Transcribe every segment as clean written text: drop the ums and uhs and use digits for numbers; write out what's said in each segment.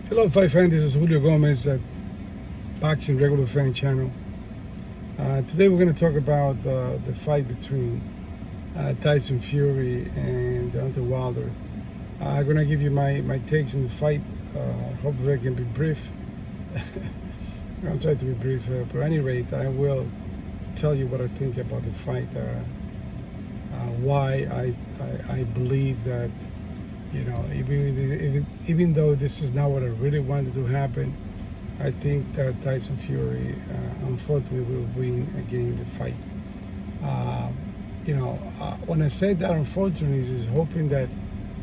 Hello, fight fan. This is Julio Gomez at Boxing Regular Fan Channel. Today we're going to talk about the fight between Tyson Fury and Deontay Wilder. I'm going to give you my takes on the fight. Hopefully I can be brief. I'll try to be brief. But at any rate, I will tell you what I think about the fight. Why I believe that, even though this is not what I really wanted to happen, I think that Tyson Fury, unfortunately, will win again the fight. When I say that, unfortunately, is hoping that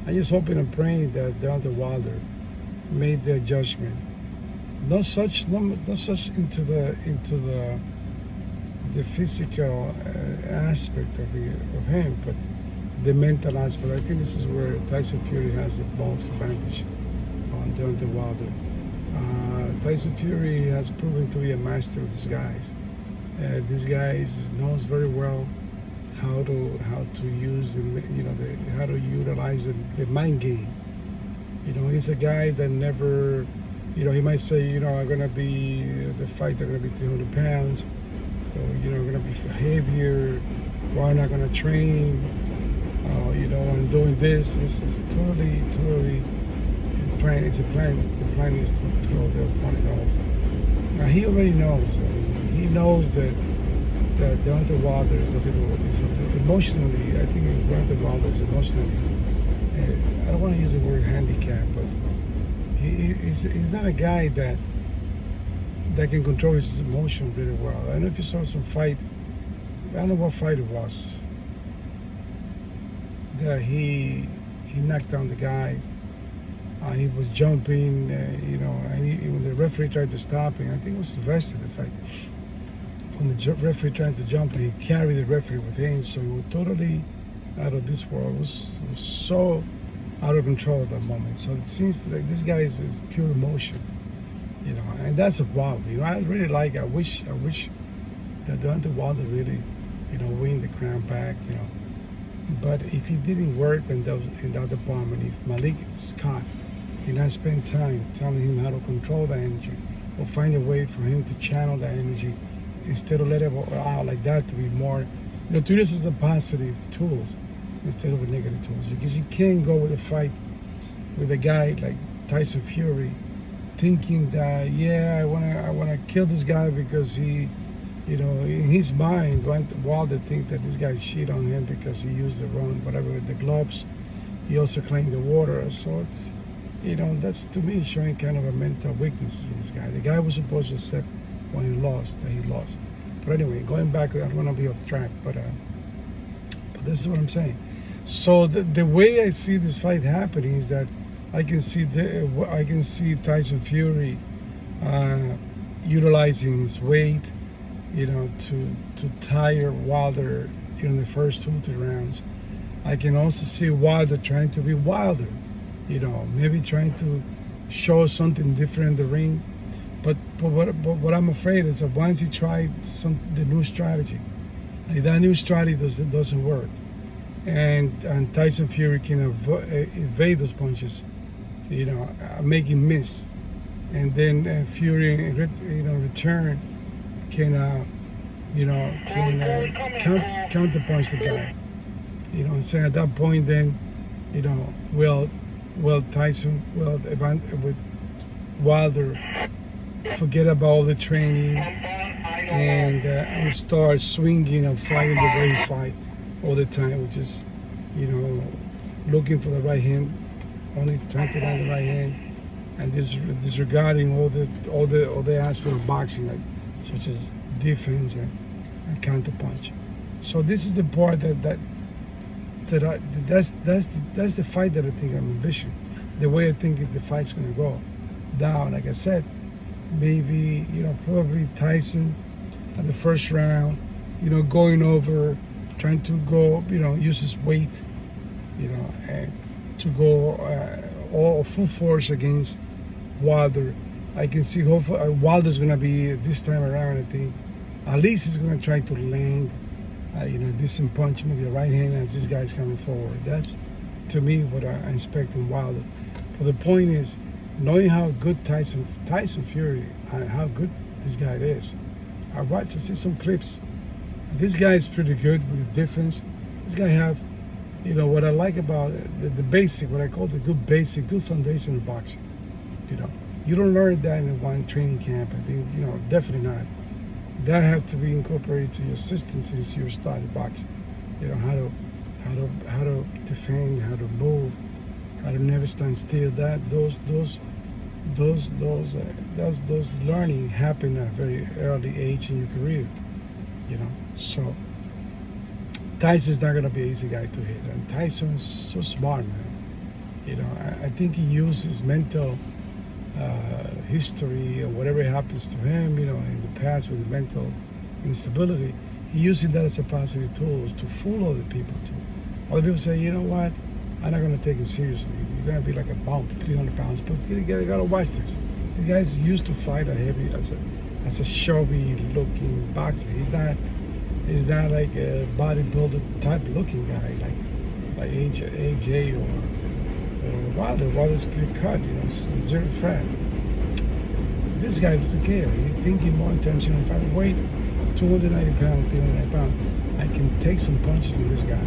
I'm just hoping and praying that Deontay Wilder made the judgment. Not such into the physical aspect of him, but the mental aspect. I think this is where Tyson Fury has the most advantage on Deontay Wilder. Tyson Fury has proven to be a master of disguise. This guy knows very well how to use how to utilize the mind game. He's a guy that never, he might say, I'm gonna be the fight. I'm gonna be 300 pounds, or I'm gonna be heavier. Or I'm not gonna train. I'm doing this. This is totally plan. It's a plan. The plan is to throw the opponent off. Now he already knows. He knows that Deontay Wilder is a little emotionally. I think Deontay Wilder is emotionally. I don't want to use the word handicap, but he's not a guy that can control his emotion really well. I don't know if you saw some fight. I don't know what fight it was. That he knocked down the guy. He was jumping, and when the referee tried to stop him, I think it was Sylvester, in fact. When the referee tried to jump, he carried the referee with him, so he was totally out of this world. It was so out of control at that moment. So it seems like this guy is pure emotion, and that's a problem. I wish that Deontay Wilder really, win the crown back, But if it didn't work in that department, if Malik Scott did not spend time telling him how to control the energy or find a way for him to channel the energy instead of let it out like that, to be more, to use as a positive tools instead of a negative tools. Because you can't go with a fight with a guy like Tyson Fury thinking that, I wanna kill this guy because he, in his mind, Wilder think that this guy cheated on him because he used the wrong, whatever, with the gloves. He also claimed the water. So it's, that's to me showing kind of a mental weakness for this guy. The guy was supposed to accept when he lost, that he lost. But anyway, going back, I don't want to be off track, but this is what I'm saying. So the way I see this fight happening is that I can see Tyson Fury utilizing his weight, to tire Wilder in the first 2-3 rounds. I can also see Wilder trying to be Wilder, maybe trying to show something different in the ring. But what I'm afraid is that once he tried the new strategy, if that new strategy doesn't work, and Tyson Fury can evade those punches, make him miss, and then Fury in return can counterpunch the guy, and say at that point then, Tyson, with Wilder, forget about all the training and start swinging and fighting the way he fight all the time, which is, looking for the right hand, only trying to land the right hand, and disregarding all the aspects of boxing, like such as defense and counterpunch. So this is the part that's the fight that I think I'm envisioning. The way I think the fight's gonna go down. Like I said, maybe probably Tyson at the first round, going over, trying to go, use his weight, and to go all full force against Wilder. I can see hopefully Wilder's gonna be this time around. I think at least he's gonna try to land, decent punch, maybe a right hand as this guy's coming forward. That's to me what I expect in Wilder. But the point is, knowing how good Tyson Fury, how good this guy is. I see some clips. This guy is pretty good with the defense. This guy have, what I like about the basic, what I call the good foundation of boxing. You don't learn that in one training camp. I think, definitely not. That have to be incorporated to your system since you started boxing. How to defend, how to move, how to never stand still. Those learning happen at a very early age in your career. So Tyson's not gonna be an easy guy to hit, and Tyson's so smart, man. I think he uses mental history or whatever happens to him, in the past with mental instability. He using that as a positive tool to fool other people too. Other people say, you know what, I'm not gonna take it seriously. You're gonna be like a bump, 300 pounds, but you gotta watch this. The guy's used to fight a heavy as a showy looking boxer. He's not like a bodybuilder type looking guy like AJ or Wilder. Wilder's pretty cut, zero fat. This guy doesn't care. He's thinking more in terms of, if I weight 290 pounds, 390 pounds, I can take some punches from this guy.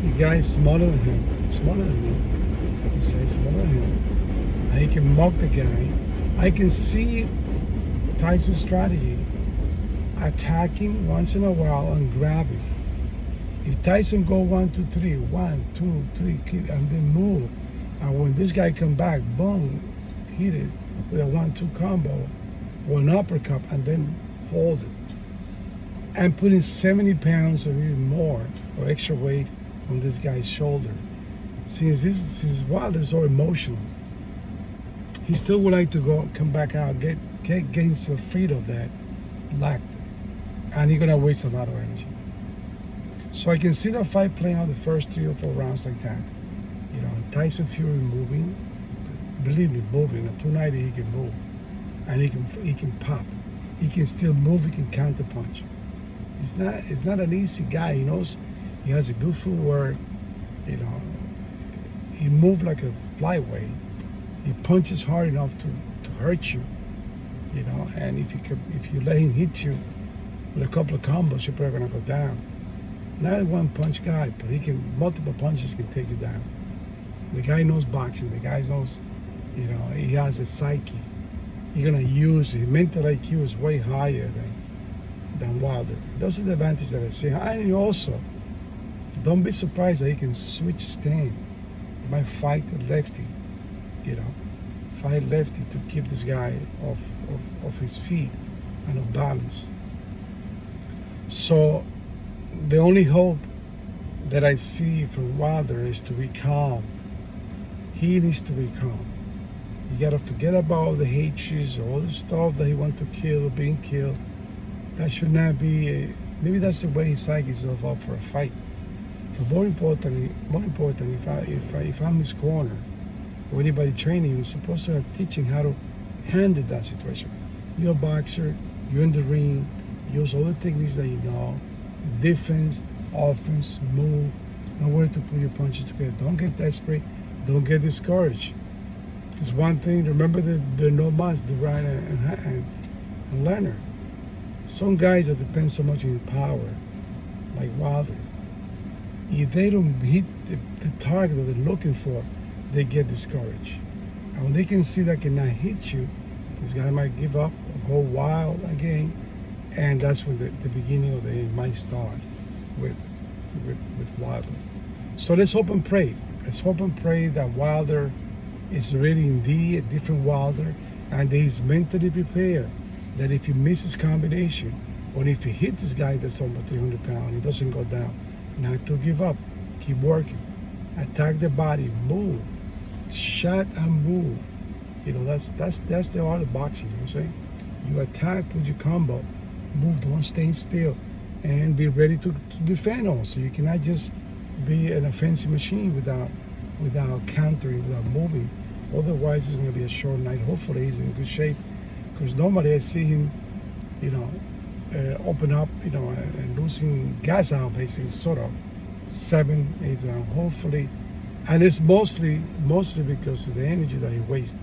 The guy is smaller than him, smaller than me. I can say smaller than him. And he can mock the guy. I can see Tyson's strategy, attacking once in a while and grabbing. If Tyson go 1, 2, 3, 1, 2, 3, and then move, and when this guy come back, boom, hit it with a 1-2 combo or an uppercut, and then hold it, and putting 70 pounds or even more or extra weight on this guy's shoulder. Since Wilder's so emotional, he still would like to come back out, gain some freedom of that lack, and he's gonna waste a lot of energy. So I can see that fight playing out the first 3 or 4 rounds like that. Tyson Fury moving, believe me, moving. At 290 he can move, and he can pop. He can still move. He can counter punch. He's not an easy guy. He knows he has a good footwork. He moves like a flyweight. He punches hard enough to hurt you. And if you let him hit you with a couple of combos, you're probably gonna go down. Not a one punch guy, but multiple punches can take you down. The guy knows boxing. The guy knows, he has a psyche. He's gonna use his mental IQ is way higher than Wilder. Those are the advantages that I see. And also, don't be surprised that he can switch stand. He might fight a lefty, fight lefty to keep this guy off his feet and off balance. So the only hope that I see from Wilder is to be calm. He needs to be calm. You gotta forget about the hatreds, all the stuff that he wants to kill or being killed. That should not be. Maybe that's the way he psych himself up for a fight. But more important, if I'm his corner or anybody training, you're supposed to have teaching how to handle that situation. You're a boxer. You're in the ring. Use all the techniques that you know. Defense, offense, move. Know where to put your punches together. Don't get desperate. Don't get discouraged. Because one thing, remember that there are no much Durant and Leonard. Some guys that depend so much on power, like Wilder, if they don't hit the target that they're looking for, they get discouraged. And when they can see that cannot hit you, this guy might give up or go wild again, and that's when the beginning of the end might start with Wilder. So let's hope and pray. Let's hope and pray that Wilder is really indeed a different Wilder, and that he's mentally prepared that if he misses combination, or if he hits this guy that's almost 300 pounds, he doesn't go down, not to give up, keep working, attack the body, move, shot and move. That's the art of boxing. You know what I'm saying? You attack with your combo, move, don't stay still, and be ready to defend also. You cannot just be an offensive machine without countering, without moving. Otherwise, it's going to be a short night. Hopefully, he's in good shape, because normally I see him, open up, and losing gas out, basically, sort of 7, 8 rounds. Hopefully, and it's mostly because of the energy that he wastes.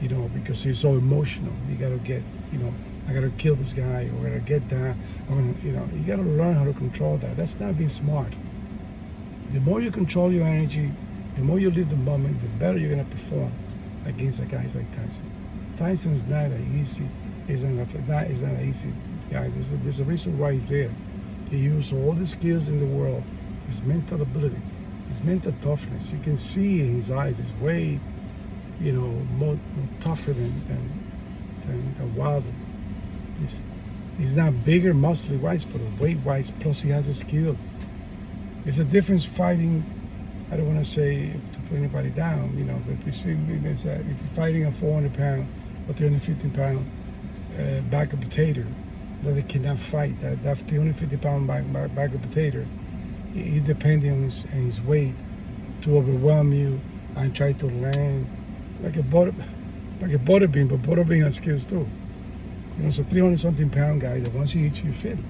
you know, because he's so emotional. You gotta get, you know, I gotta kill this guy, or I gotta get that, you know, you gotta learn how to control that. That's not being smart. The more you control your energy, the more you live the moment, the better you're gonna perform against guys like Tyson. Tyson is not an easy, is not an easy guy. There's a reason why he's there. He used all the skills in the world, his mental ability, his mental toughness. You can see in his eyes, he's way, you know, more tougher than Wilder. He's not bigger muscly wise, but weight wise, plus he has a skill. It's a difference fighting. I don't want to say to put anybody down, you know, but if you're fighting a 400-pound or 350-pound bag of potato that they cannot fight, that 350-pound bag of potato, he depending on his weight to overwhelm you and try to land like a butter bean, but butter bean has skills too. You know, it's a 300-something pound guy that once he hits you, you fit him.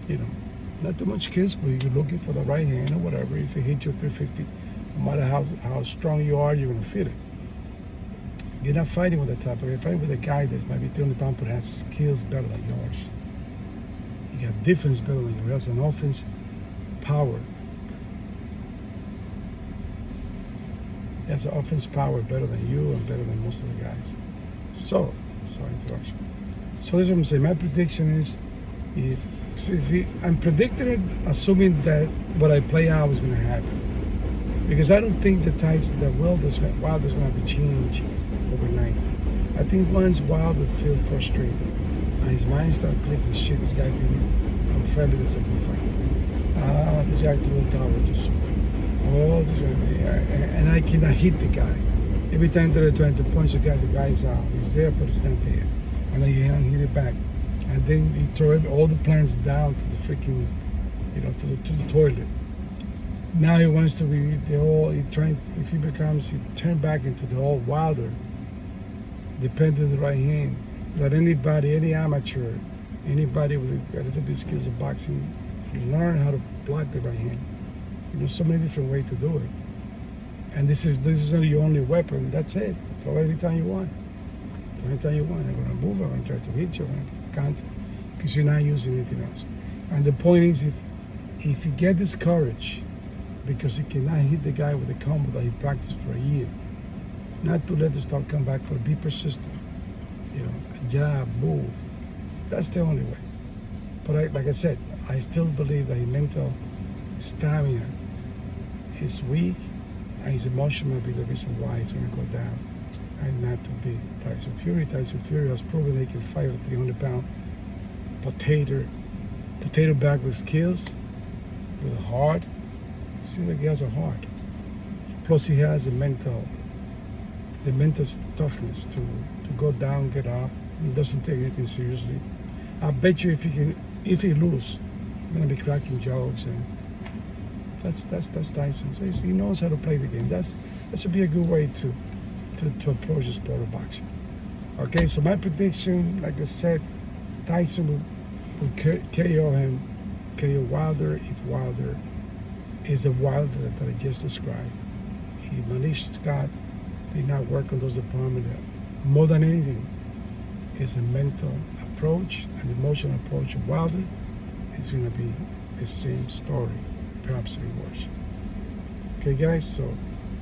You know, not too much skills, but you're looking for the right hand or whatever. If he hits you 350, no matter how strong you are, you're gonna fit it. You're not fighting with that type of. You're fighting with a guy that's maybe 300 pounds but has skills better than yours. You got defense better than yours. He has an offense power. He has an offense power better than you and better than most of the guys. So, sorry interruption. So this is what I'm saying. My prediction is, I'm predicting it, assuming that what I play out is going to happen, because I don't think the world is going to be changed overnight. I think once Wilder feels frustrated and his mind starts clicking, shit, this guy did me, I'm friendly the second fight. This guy threw the tower too soon. Oh, this guy, and I cannot hit the guy. Every time they're trying to punch the guy's out. He's there, but it's not there. And then you hit it back. And then he throw all the plans down to the freaking, you know, to the toilet. Now he wants to be if he turn back into the old Wilder, depending on the right hand, that anybody, any amateur, anybody with a little bit of skills of boxing, learn how to block the right hand. You know, so many different ways to do it. And this is not your only weapon. That's it. Throw anytime you want. Anytime you want. I'm going to move. I'm going to try to hit you. I'm going to counter, because you're not using anything else. And the point is, if you get discouraged because you cannot hit the guy with a combo that he practiced for a year, not to let the stuff come back, but be persistent. You know, jab, move. That's the only way. But like I said, I still believe that his mental stamina is weak, and his emotion will be the reason why he's going to go down and not to beat Tyson Fury. Tyson Fury has proven they can fight a 300-pound potato bag with skills, with a heart. Seems like he has a heart. Plus he has the mental toughness to go down, get up. He doesn't take anything seriously. I bet you if he lose, I'm gonna be cracking jokes, and that's Tyson. So he knows how to play the game. That should be a good way to approach the sport of boxing. Okay, so my prediction, like I said, Tyson will KO Wilder if Wilder is the Wilder that I just described. Manish Scott did not work on those departments. More than anything, is a mental approach, an emotional approach of Wilder. It's going to be the same story, perhaps even worse. Okay, guys, so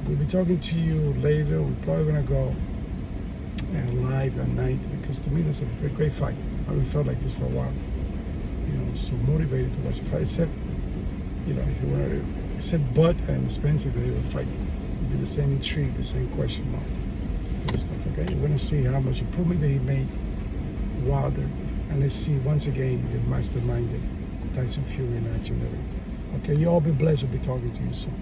we'll be talking to you later. We're probably going to go live at night, because to me that's a great fight. I haven't felt like this for a while. You know, so motivated to watch a fight. Except, you know, if you want to, except Bud and Spencer, they will fight. It'll be the same intrigue, the same question mark. Stuff, okay? We're going to see how much improvement they made Wilder, and let's see once again the masterminded Tyson Fury in action. Okay, you all be blessed. We'll be talking to you soon.